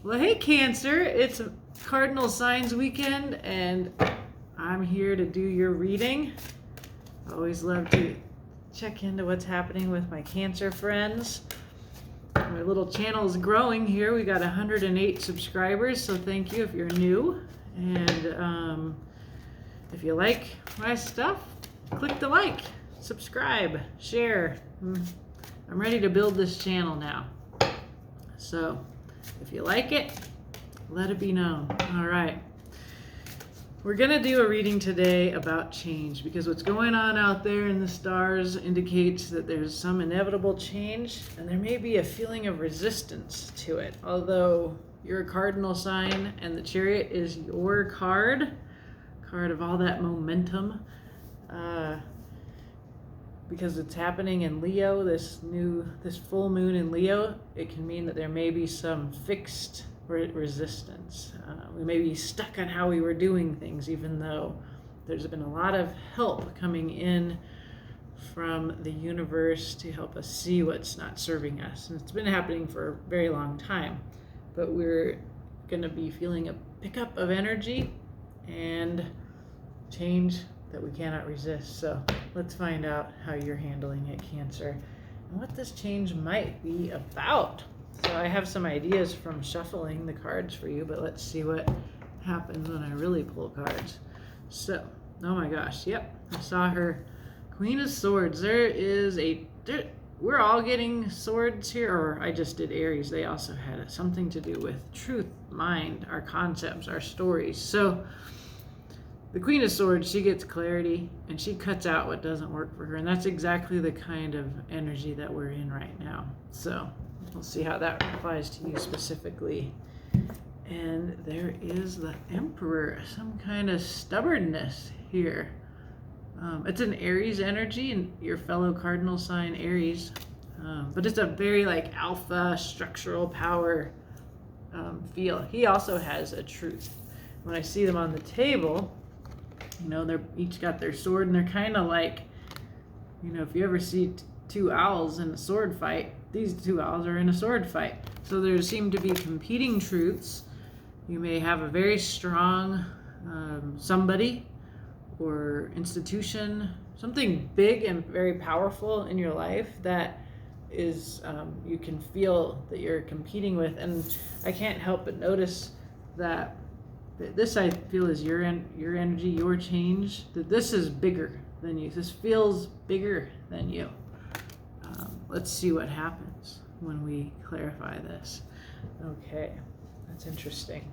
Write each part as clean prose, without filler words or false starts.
Well, hey, Cancer. It's Cardinal Signs weekend, and I'm here to do your reading. I always love to check into what's happening with my Cancer friends. My little channel is growing here. We got 108 subscribers, so thank you if you're new. And if you like my stuff, click the like, subscribe, share. I'm ready to build this channel now. So if you like it, let it be known. All right. We're going to do a reading today about change because what's going on out there in the stars indicates that there's some inevitable change and there may be a feeling of resistance to it. Although you're a cardinal sign and the Chariot is your card of all that momentum, because it's happening in Leo, this full moon in Leo, it can mean that there may be some fixed resistance. We may be stuck on how we were doing things, even though there's been a lot of help coming in from the universe to help us see what's not serving us. And it's been happening for a very long time, but we're going to be feeling a pickup of energy and change that we cannot resist. So let's find out how you're handling it, Cancer, and what this change might be about. So I have some ideas from shuffling the cards for you, but let's see what happens when I really pull cards. So, oh my gosh, yep, I saw her. Queen of Swords. We're all getting swords here, or I just did Aries. They also had something to do with truth, mind, our concepts, our stories. So the Queen of Swords, she gets clarity and she cuts out what doesn't work for her. And that's exactly the kind of energy that we're in right now. So we'll see how that applies to you specifically. And there is the Emperor, some kind of stubbornness here. It's an Aries energy and your fellow cardinal sign Aries. But it's a very like alpha structural power feel. He also has a truth. When I see them on the table, you know, they're each got their sword and they're kind of like, you know, if you ever see two owls in a sword fight, these two owls are in a sword fight. So there seem to be competing truths. You may have a very strong somebody or institution, something big and very powerful in your life that is you can feel that you're competing with. And I can't help but notice that this, I feel, is your energy, your change, that this is bigger than you. This feels bigger than you. Let's see what happens when we clarify this. Okay, that's interesting.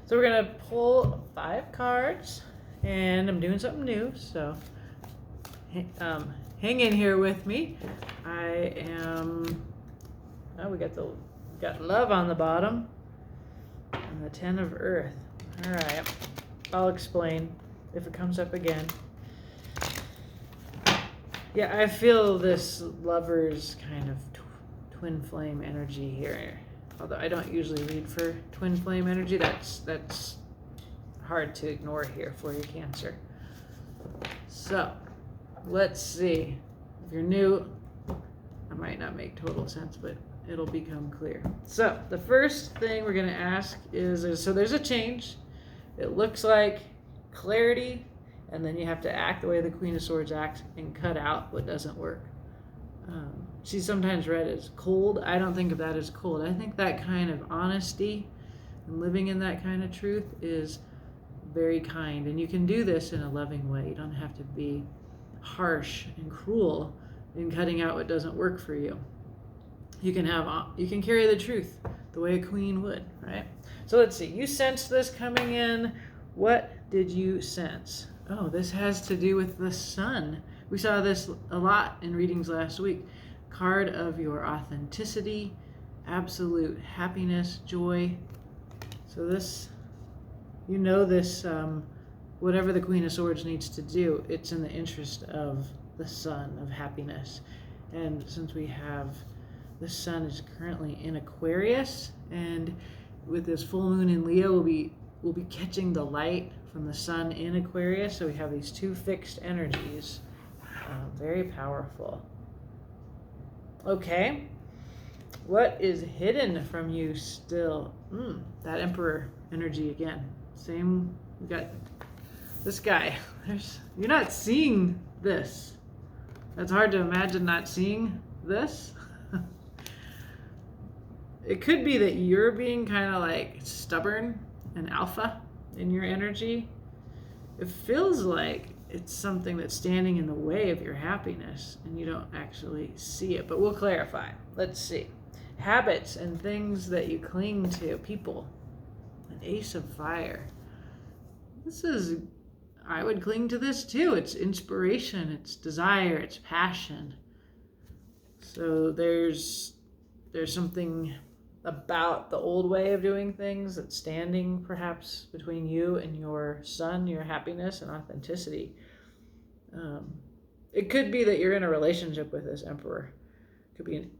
So we're going to pull 5 cards, and I'm doing something new, so hang in here with me. We got love on the bottom and the 10 of Earth. All right, I'll explain if it comes up again. Yeah, I feel this Lover's kind of twin flame energy here. Although I don't usually read for twin flame energy, that's hard to ignore here for you, Cancer. So let's see. If you're new, I might not make total sense, but it'll become clear. So the first thing we're going to ask is, so there's a change. It looks like clarity, and then you have to act the way the Queen of Swords acts and cut out what doesn't work. She's sometimes read as cold. I don't think of that as cold. I think that kind of honesty and living in that kind of truth is very kind. And you can do this in a loving way. You don't have to be harsh and cruel in cutting out what doesn't work for you. You can carry the truth the way a queen would, right? So let's see. You sensed this coming in. What did you sense? Oh, this has to do with the sun. We saw this a lot in readings last week. Card of your authenticity, absolute happiness, joy. So this, you know, this, whatever the Queen of Swords needs to do, it's in the interest of the sun, of happiness. And since we have, the sun is currently in Aquarius, and with this full moon in Leo, we'll be catching the light from the sun in Aquarius. So we have these two fixed energies, very powerful. Okay, What is hidden from you still? That Emperor energy again. Same, we got this guy. You're not seeing this. That's hard to imagine not seeing this. It could be that you're being kind of like stubborn and alpha in your energy. It feels like it's something that's standing in the way of your happiness and you don't actually see it, but we'll clarify. Let's see. Habits and things that you cling to, people. An Ace of Fire. I would cling to this too. It's inspiration, it's desire, it's passion. So there's something about the old way of doing things that's standing perhaps between you and your sun, your happiness and authenticity. It could be that you're in a relationship with this emperor.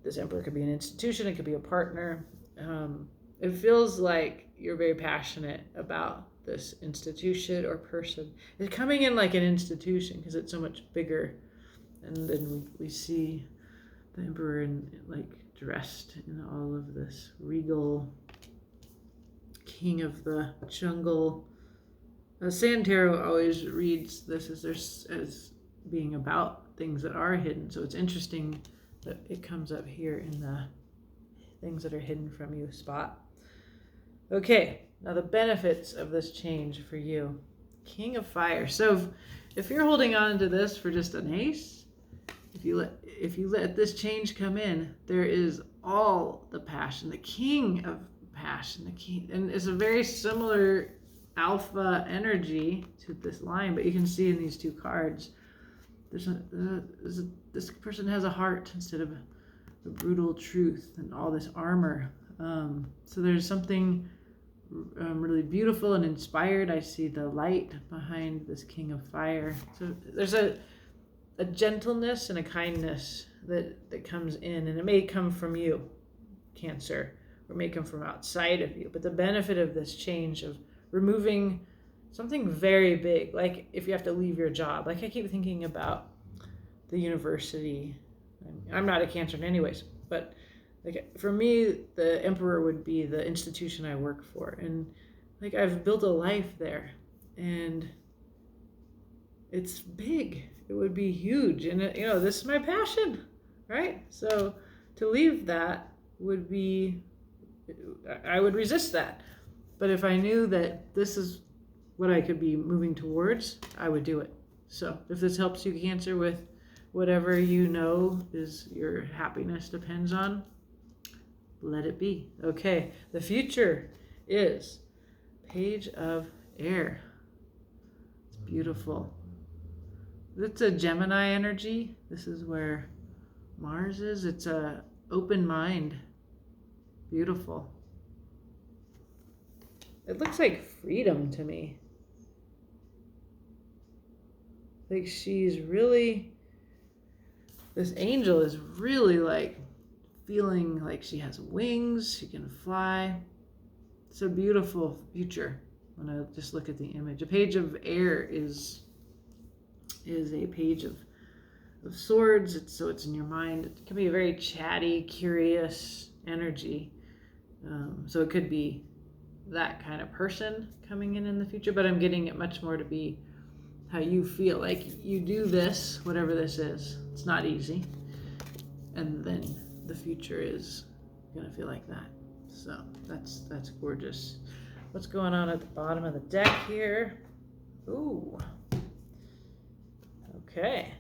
This emperor could be an institution, it could be a partner. It feels like you're very passionate about this institution or person. It's coming in like an institution because it's so much bigger. And then we see the emperor dressed in all of this regal king of the jungle. Sand Tarot always reads this as being about things that are hidden. So it's interesting that it comes up here in the things that are hidden from you spot. Okay, now the benefits of this change for you. King of Fire. So if you're holding on to this for just an ace, if you let this change come in, there is all the passion, the king of passion, the king, and it's a very similar alpha energy to this line, but you can see in these two cards, this person has a heart instead of the brutal truth and all this armor. So there's something really beautiful and inspired. I see the light behind this King of Fire. So there's a gentleness and a kindness that comes in, and it may come from you, Cancer, or it may come from outside of you. But the benefit of this change of removing something very big, like if you have to leave your job, like I keep thinking about the university. I'm not a Cancer anyways, but like for me, the Emperor would be the institution I work for, and like I've built a life there, and it's big. It would be huge, and this is my passion, right? So to leave that would be, I would resist that. But if I knew that this is what I could be moving towards, I would do it. So if this helps you, Cancer, with whatever is your happiness depends on, let it be. Okay, the future is Page of Air. It's beautiful. It's a Gemini energy. This is where Mars is. It's a open mind. Beautiful. It looks like freedom to me. Like this angel is really like feeling like she has wings, she can fly. It's a beautiful future when I just look at the image. A Page of Air is a page of swords. It's in your mind. It can be a very chatty, curious energy. So it could be that kind of person coming in the future, but I'm getting it much more to be how you feel. Like you do this, whatever this is. It's not easy. And then the future is gonna feel like that. So that's gorgeous. What's going on at the bottom of the deck here? Ooh. Okay.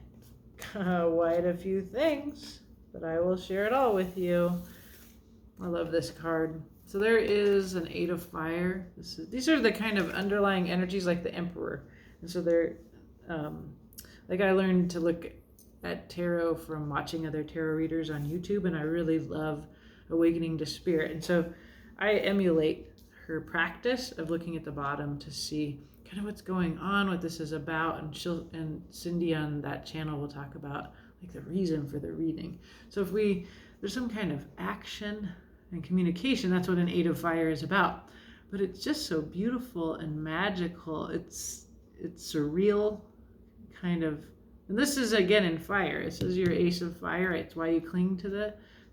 Quite a few things, but I will share it all with you. I love this card. So there is an Eight of Fire. These are the kind of underlying energies like the Emperor. And so they're, like I learned to look at tarot from watching other tarot readers on YouTube, and I really love Awakening to Spirit. And so I emulate her practice of looking at the bottom to see kind of what's going on, what this is about, and Cindy on that channel will talk about like the reason for the reading. So if there's some kind of action and communication, that's what an Eight of Fire is about. But it's just so beautiful and magical. It's surreal, kind of. And this is again in fire. This is your Ace of Fire. It's why you cling to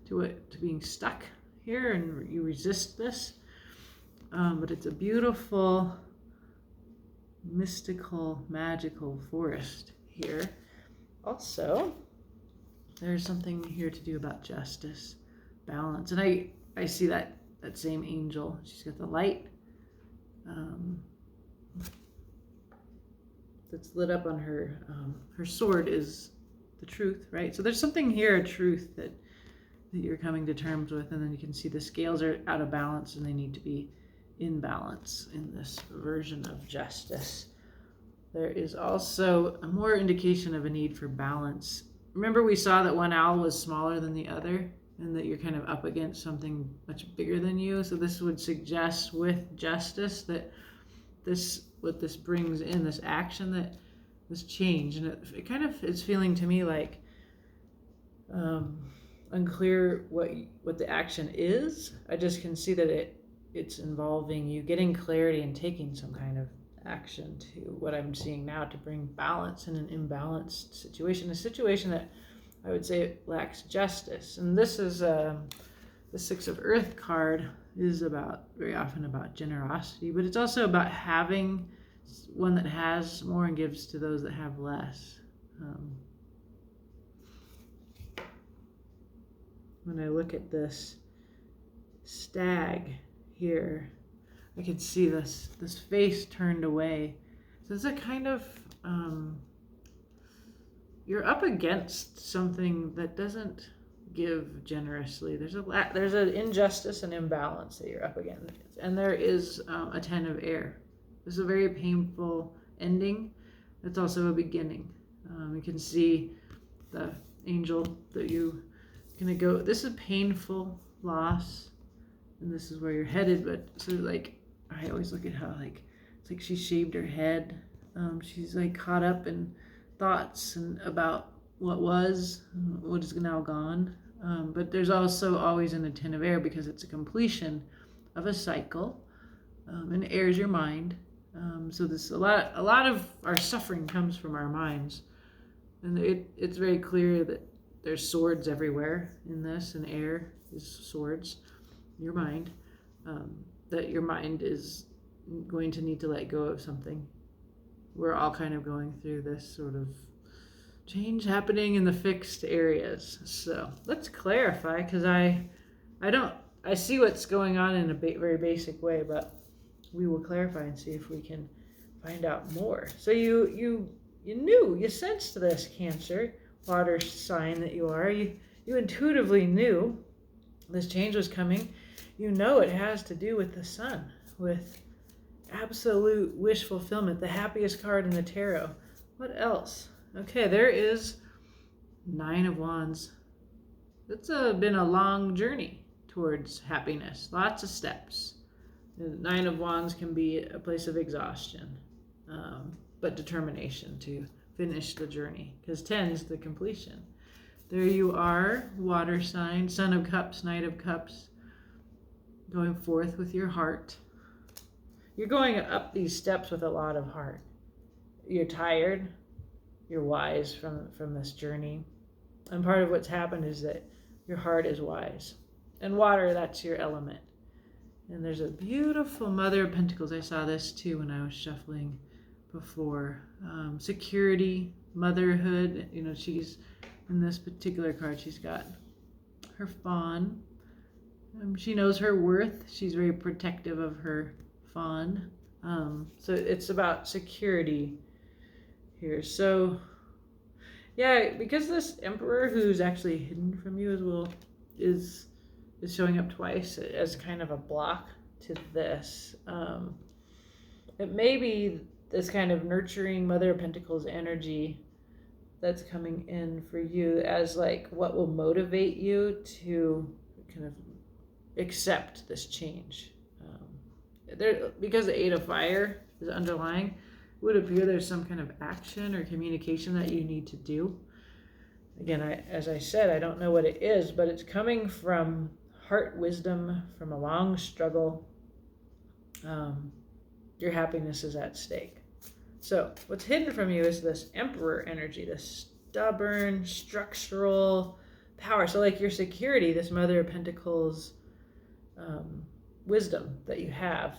to being stuck here, and you resist this. But it's a beautiful, mystical, magical forest here. Also, there's something here to do about justice, balance. And I see that same angel. She's got the light that's lit up on her. Her sword is the truth, right? So there's something here, a truth that you're coming to terms with. And then you can see the scales are out of balance and they need to be in balance in this version of justice. There is also a more indication of a need for balance. Remember, we saw that one owl was smaller than the other, and that you're kind of up against something much bigger than you. So this would suggest with justice that what this brings in, this action, that this change, and it kind of is feeling to me like unclear what the action is. I just can see that it's involving you getting clarity and taking some kind of action to what I'm seeing now to bring balance in an imbalanced situation, a situation that I would say lacks justice. And this is the Six of Earth card is very often about generosity, but it's also about having one that has more and gives to those that have less. When I look at this stag here, I can see this face turned away. So it's a kind of you're up against something that doesn't give generously. There's an injustice and imbalance that you're up against, and there is a Ten of Air. This is a very painful ending. It's also a beginning. You can see the angel that you gonna go. This is a painful loss, and this is where you're headed. But so like, I always look at how it's like she shaved her head. She's like caught up in thoughts and about what was, what is now gone. But there's also always in the Ten of Air, because it's a completion of a cycle, and air is your mind. So this a lot of our suffering comes from our minds, and it's very clear that there's swords everywhere in this, and air is swords. Your mind, that your mind is going to need to let go of something. We're all kind of going through this sort of change happening in the fixed areas. So let's clarify, because I see what's going on in a very basic way, but we will clarify and see if we can find out more. So you sensed this, Cancer, water sign that you are. You intuitively knew this change was coming. You know it has to do with the sun, with absolute wish fulfillment, the happiest card in the tarot. What else? Okay, there is Nine of Wands. It's been a long journey towards happiness, lots of steps. The Nine of Wands can be a place of exhaustion, but determination to finish the journey, because 10 is the completion. There you are, water sign, Son of Cups, Knight of Cups, going forth with your heart. You're going up these steps with a lot of heart. You're tired, you're wise from this journey. And part of what's happened is that your heart is wise. And water, that's your element. And there's a beautiful Mother of Pentacles. I saw this too when I was shuffling before. Security, motherhood. She's in this particular card, she's got her fawn. She knows her worth. She's very protective of her fawn. So it's about security here. So yeah, because this Emperor, who's actually hidden from you as well, is showing up twice as kind of a block to this. It may be this kind of nurturing Mother of Pentacles energy that's coming in for you as like what will motivate you to kind of accept this change. Because the Eight of Fire is underlying, it would appear there's some kind of action or communication that you need to do. Again, as I said, I don't know what it is, but it's coming from heart wisdom, from a long struggle. Your happiness is at stake. So what's hidden from you is this Emperor energy, this stubborn, structural, power. So like your security, this Mother of Pentacles wisdom that you have,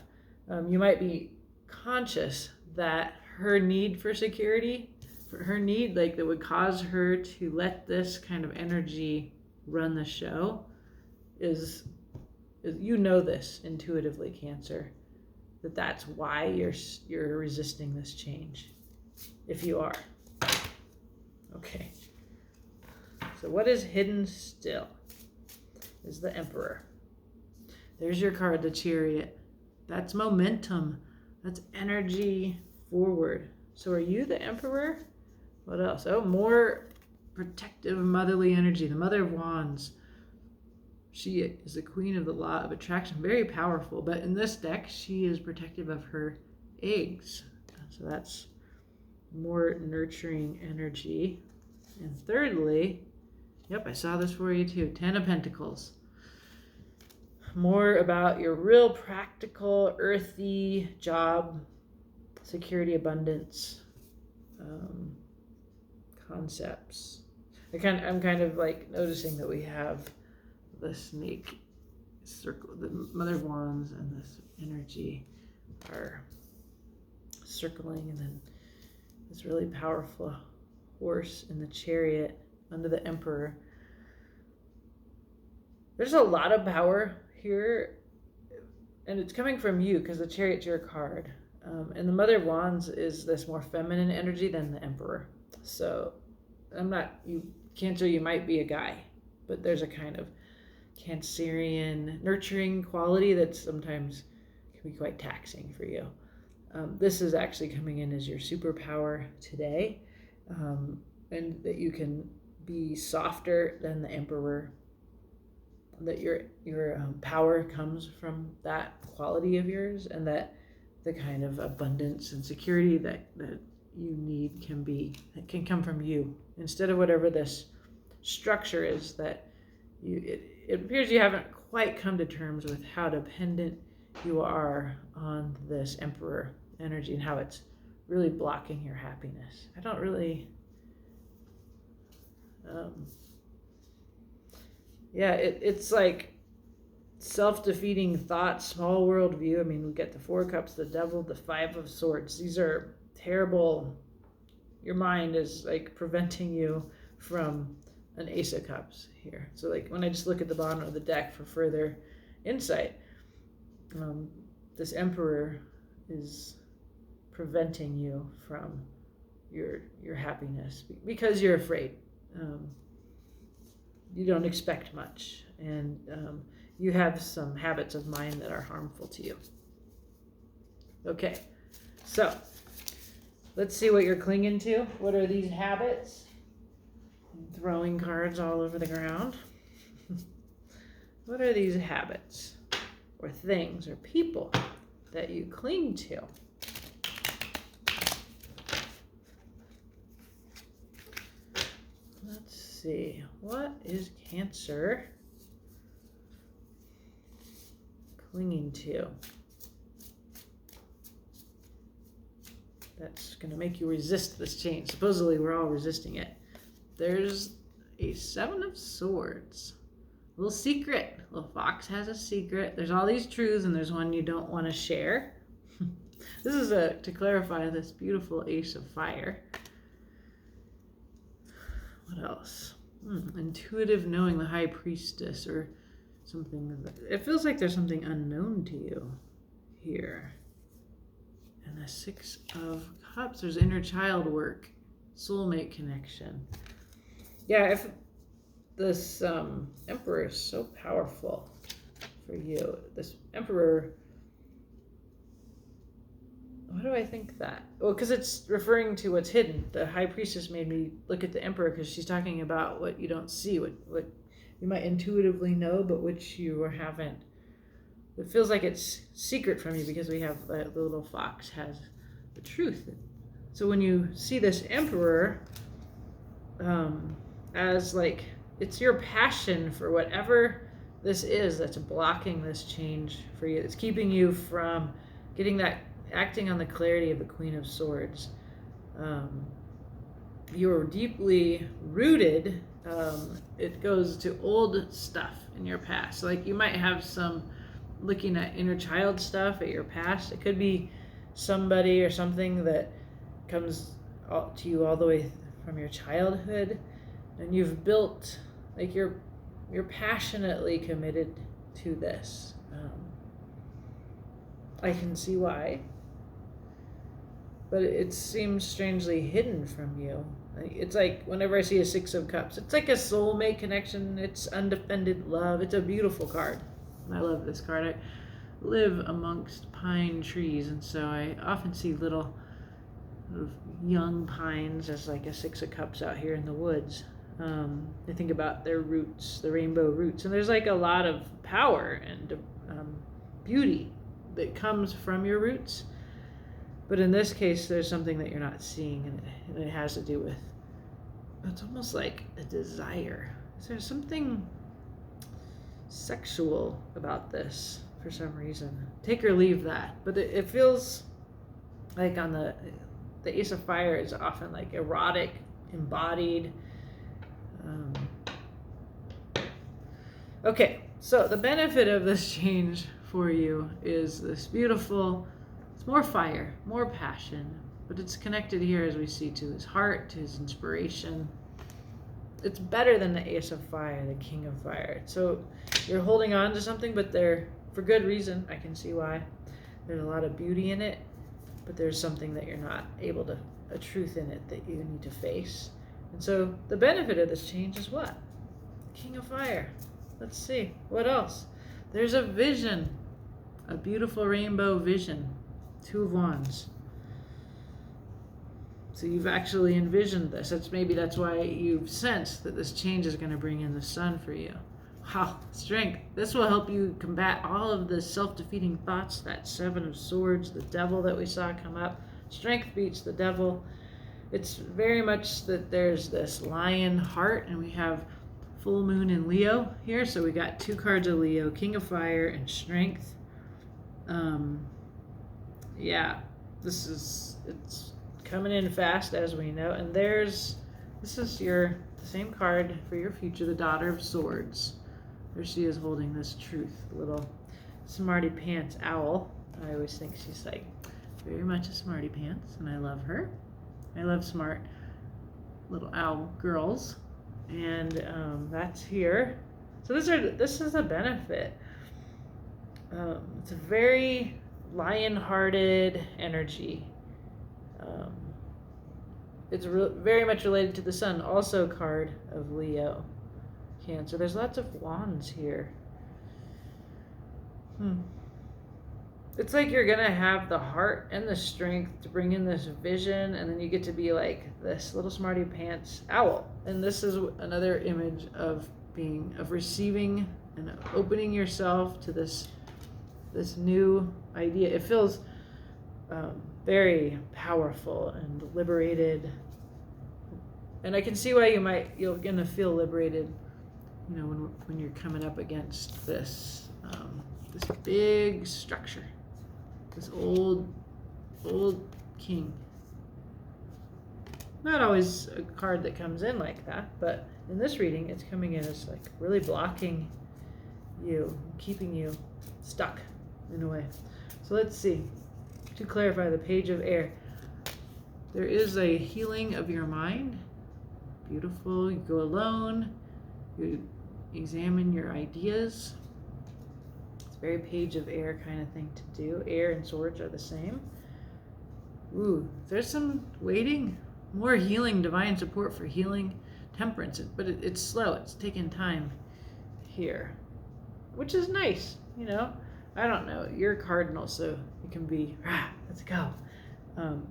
you might be conscious that her need for security, for her need like that would cause her to let this kind of energy run the show is you know this intuitively, Cancer, that's why you're resisting this change, if you are. Okay. So what is hidden still is the Emperor. There's your card, the Chariot. That's momentum. That's energy forward. So are you the Emperor? What else? Oh, more protective motherly energy. The Mother of Wands. She is the Queen of the Law of Attraction. Very powerful. But in this deck, she is protective of her eggs. So that's more nurturing energy. And thirdly, yep, I saw this for you too. 10 of Pentacles. More about your real practical, earthy job, security, abundance, concepts. I'm kind of like noticing that we have the snake circle, the Mother of Wands, and this energy are circling, and then this really powerful horse in the Chariot under the Emperor. There's a lot of power here, and it's coming from you because the Chariot's your card. And the Mother of Wands is this more feminine energy than the Emperor. So Cancer, you might be a guy, but there's a kind of Cancerian nurturing quality that sometimes can be quite taxing for you. This is actually coming in as your superpower today, and that you can be softer than the Emperor, that your power comes from that quality of yours, and that the kind of abundance and security that you need can come from you instead of whatever this structure is that it appears you haven't quite come to terms with how dependent you are on this Emperor energy and how it's really blocking your happiness. I don't really it's like self-defeating thoughts, small world view. I mean, we get the 4 Cups, the Devil, the 5 of Swords. These are terrible. Your mind is like preventing you from an Ace of Cups here. So like when I just look at the bottom of the deck for further insight, this Emperor is preventing you from your happiness because you're afraid. You don't expect much, and you have some habits of mind that are harmful to you. Okay, so let's see what you're clinging to. What are these habits? Throwing cards all over the ground. What are these habits or things or people that you cling to? Let's see. What is Cancer clinging to that's going to make you resist this change? Supposedly we're all resisting it. There's a 7 of Swords. A little secret. Little fox has a secret. There's all these truths, and there's one you don't want to share. This is to clarify this beautiful Ace of Fire. What else? Intuitive knowing, the High Priestess, or something. It feels like there's something unknown to you here. And the 6 of Cups. There's inner child work, soulmate connection. Yeah, if this Emperor is so powerful for you, this Emperor, why do I think that? Well, because it's referring to what's hidden. The High Priestess made me look at the Emperor because she's talking about what you don't see, what you might intuitively know, but which you haven't. It feels like it's secret from you because we have the little fox has the truth. So when you see this Emperor, as like it's your passion for whatever this is that's blocking this change for you. It's keeping you from getting that, acting on the clarity of the Queen of Swords. You're deeply rooted It goes to old stuff in your past. Like you might have some looking at inner child stuff at your past. It could be somebody or something that comes to you all the way from your childhood, and you've built, like you're passionately committed to this. I can see why, but it seems strangely hidden from you. It's like whenever I see a Six of Cups, it's like a soulmate connection. It's undefended love. It's a beautiful card. I love this card. I live amongst pine trees, and so I often see little young pines as like a Six of Cups out here in the woods. I think about their roots, the rainbow roots, and there's like a lot of power and beauty that comes from your roots. But in this case, there's something that you're not seeing, and it has to do with, it's almost like a desire. Is there something sexual about this for some reason? Take or leave that. But it feels like on the Ace of Fire is often like erotic, embodied. Okay, so the benefit of this change for you is this beautiful, it's more fire, more passion, but it's connected here, as we see, to his heart, to his inspiration. It's better than the Ace of Fire, the King of Fire. So you're holding on to something, but they're for good reason. I can see why. There's a lot of beauty in it, but there's something that you're not able to, a truth in it that you need to face. And so the benefit of this change is what? King of Fire. Let's see. What else? There's a vision, a beautiful rainbow vision. Two of Wands. So you've actually envisioned this. That's why you've sensed that this change is going to bring in the sun for you. Wow, strength. This will help you combat all of the self-defeating thoughts, that Seven of Swords, the devil that we saw come up. Strength beats the devil. It's very much that there's this lion heart, and we have full moon in Leo here. So we got two cards of Leo, King of Fire and Strength. Yeah, it's coming in fast, as we know. And this is the same card for your future, the Daughter of Swords. There she is holding this truth, little smarty pants owl. I always think she's like very much a smarty pants, and I love her. I love smart little owl girls, and that's here. So this is a benefit. It's a very lion-hearted energy. It's very much related to the sun. Also, card of Leo, Cancer. There's lots of wands here. It's like you're gonna have the heart and the strength to bring in this vision, and then you get to be like this little smarty pants owl. And this is another image of receiving and opening yourself to this new idea. It feels very powerful and liberated, and I can see why you're gonna feel liberated, when you're coming up against this big structure, this old king. Not always a card that comes in like that, but in this reading, it's coming in as like really blocking you, keeping you stuck in a way. So let's see. To clarify, the Page of Air. There is a healing of your mind. Beautiful. You go alone. You examine your ideas. It's very Page of Air kind of thing to do. Air and Swords are the same. Ooh, there's some waiting. More healing, divine support for healing. Temperance, but it's slow. It's taking time here, which is nice, I don't know. You're a cardinal, so you can be, let's go.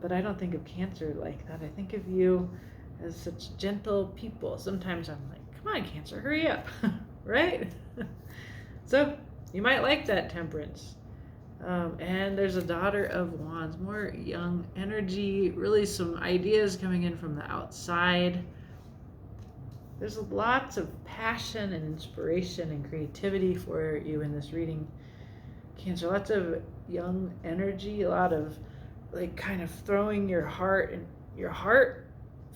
But I don't think of Cancer like that. I think of you as such gentle people. Sometimes I'm like, come on, Cancer, hurry up, right? So you might like that temperance. And there's a Daughter of Wands, more young energy, really some ideas coming in from the outside. There's lots of passion and inspiration and creativity for you in this reading, Cancer. Lots of young energy, a lot of like kind of throwing your heart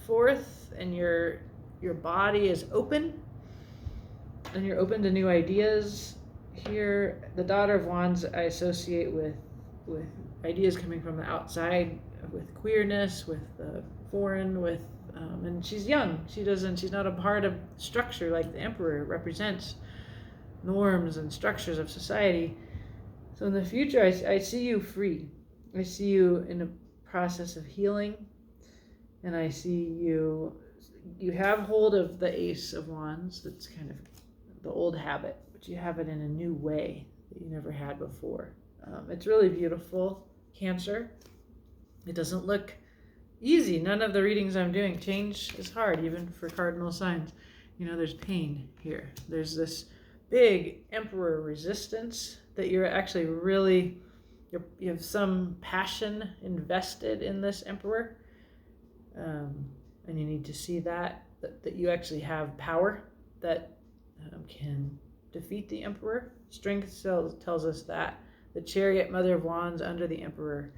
forth, and your your body is open, and you're open to new ideas. Here, the Daughter of Wands I associate with ideas coming from the outside, with queerness, with foreign, with and she's young. She's not a part of structure like the Emperor represents norms and structures of society. So in the future, I see you free. I see you in a process of healing, and I see you have hold of the Ace of Wands. That's kind of the old habit, but you have it in a new way that you never had before. It's really beautiful, Cancer. It doesn't look easy. None of the readings I'm doing, change is hard, even for cardinal signs. There's pain here. There's this big Emperor resistance that you're actually really, you have some passion invested in this Emperor. And you need to see that you actually have power that can defeat the Emperor. Strength tells us that. The Chariot, Mother of Wands under the Emperor,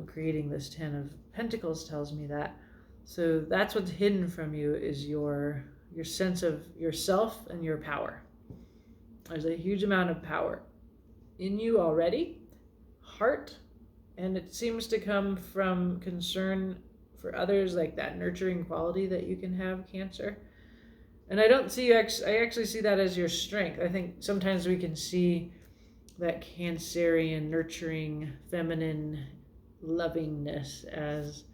creating this 10 of Pentacles tells me that. So that's what's hidden from you, is your sense of yourself and your power. There's a huge amount of power in you already, heart, and it seems to come from concern for others, like that nurturing quality that you can have, Cancer. And I don't see you, I actually see that as your strength. I think sometimes we can see that Cancerian, nurturing, feminine lovingness as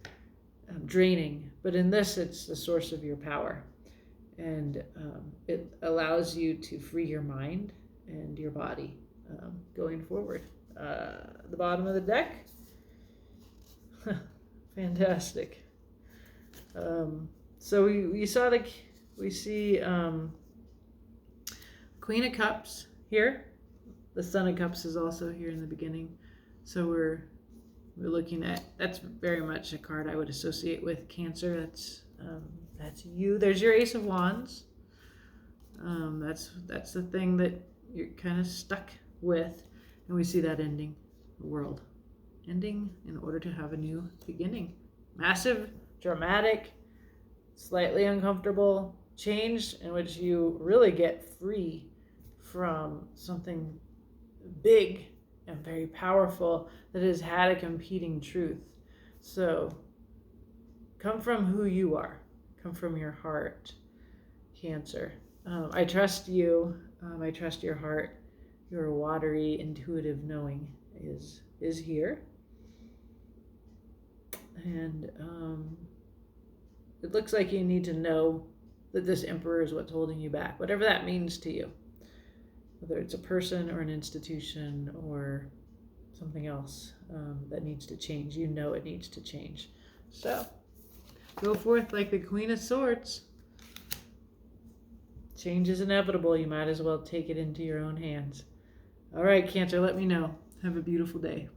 draining. But in this, it's the source of your power. And it allows you to free your mind and your body going forward. The bottom of the deck. Fantastic. So we see Queen of Cups here. The Son of Cups is also here in the beginning. So we're looking at, that's very much a card I would associate with Cancer. That's you. There's your Ace of Wands. That's the thing that you're kind of stuck with, and we see that ending, the world ending in order to have a new beginning. Massive, dramatic, slightly uncomfortable change in which you really get free from something big and very powerful that has had a competing truth. So come from who you are. Come from your heart, Cancer. I trust you. I trust your heart. Your watery, intuitive knowing is here. And it looks like you need to know that this Emperor is what's holding you back, whatever that means to you. Whether it's a person or an institution or something else that needs to change. You know it needs to change. So go forth like the Queen of Swords. Change is inevitable. You might as well take it into your own hands. All right, Cancer, let me know. Have a beautiful day.